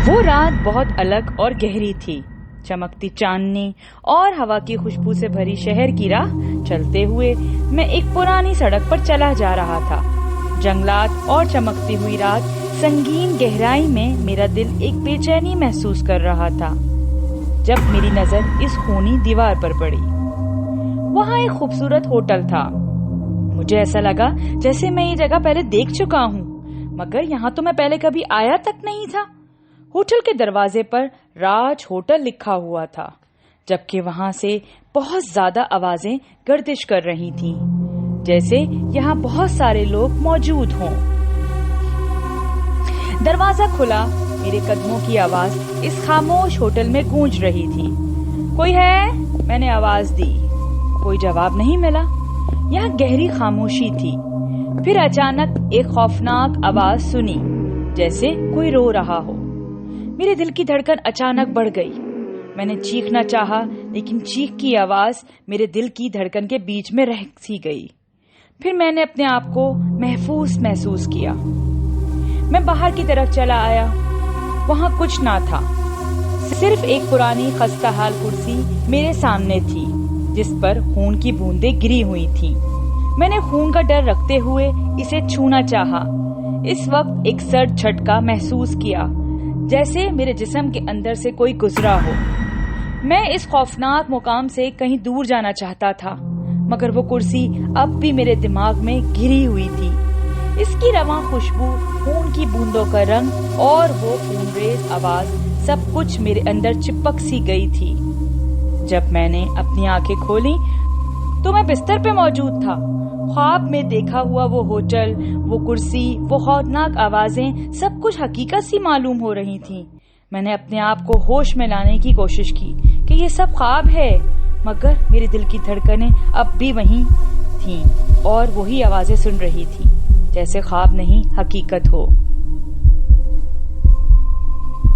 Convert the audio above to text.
وہ رات بہت الگ اور گہری تھی. چمکتی چاندنی اور ہوا کی خوشبو سے بھری شہر کی راہ چلتے ہوئے میں ایک پرانی سڑک پر چلا جا رہا تھا. جنگلات اور چمکتی ہوئی رات سنگین گہرائی میں میرا دل ایک بے چینی محسوس کر رہا تھا جب میری نظر اس خونی دیوار پر پڑی. وہاں ایک خوبصورت ہوٹل تھا. مجھے ایسا لگا جیسے میں یہ جگہ پہلے دیکھ چکا ہوں، مگر یہاں تو میں پہلے کبھی آیا تک نہیں تھا. ہوٹل کے دروازے پر راج ہوٹل لکھا ہوا تھا، جبکہ وہاں سے بہت زیادہ آوازیں گردش کر رہی تھیں، جیسے یہاں بہت سارے لوگ موجود ہوں. دروازہ کھلا، میرے قدموں کی آواز اس خاموش ہوٹل میں گونج رہی تھی. کوئی ہے؟ میں نے آواز دی. کوئی جواب نہیں ملا. یہاں گہری خاموشی تھی. پھر اچانک ایک خوفناک آواز سنی، جیسے کوئی رو رہا ہو. میرے دل کی دھڑکن اچانک بڑھ گئی. میں نے چیخنا چاہا، لیکن چیخ کی آواز میرے دل کی دھڑکن کے بیچ میں رہ سی گئی. پھر میں نے اپنے آپ کو محسوس کیا. میں باہر کی طرف چلا آیا. وہاں کچھ نہ تھا، صرف ایک پرانی خستہ حال کرسی میرے سامنے تھی جس پر خون کی بوندیں گری ہوئی تھیں. میں نے خون کا ڈر رکھتے ہوئے اسے چھونا چاہا. اس وقت ایک سرد جھٹکا محسوس کیا، جیسے میرے جسم کے اندر سے کوئی گزرا ہو. میں اس خوفناک مقام سے کہیں دور جانا چاہتا تھا، مگر وہ کرسی اب بھی میرے دماغ میں گھری ہوئی تھی. اس کی رواں خوشبو، خون کی بوندوں کا رنگ اور وہ خونریز آواز، سب کچھ میرے اندر چپک سی گئی تھی. جب میں نے اپنی آنکھیں کھولی تو میں بستر پہ موجود تھا. خواب میں دیکھا ہوا وہ ہوٹل، وہ کرسی، وہ خوفناک آوازیں، سب کچھ حقیقت سی معلوم ہو رہی تھیں. میں نے اپنے آپ کو ہوش میں لانے کی کوشش کی کہ یہ سب خواب ہے، مگر میرے دل کی دھڑکنیں اب بھی وہیں تھیں اور وہی آوازیں سن رہی تھی، جیسے خواب نہیں حقیقت ہو.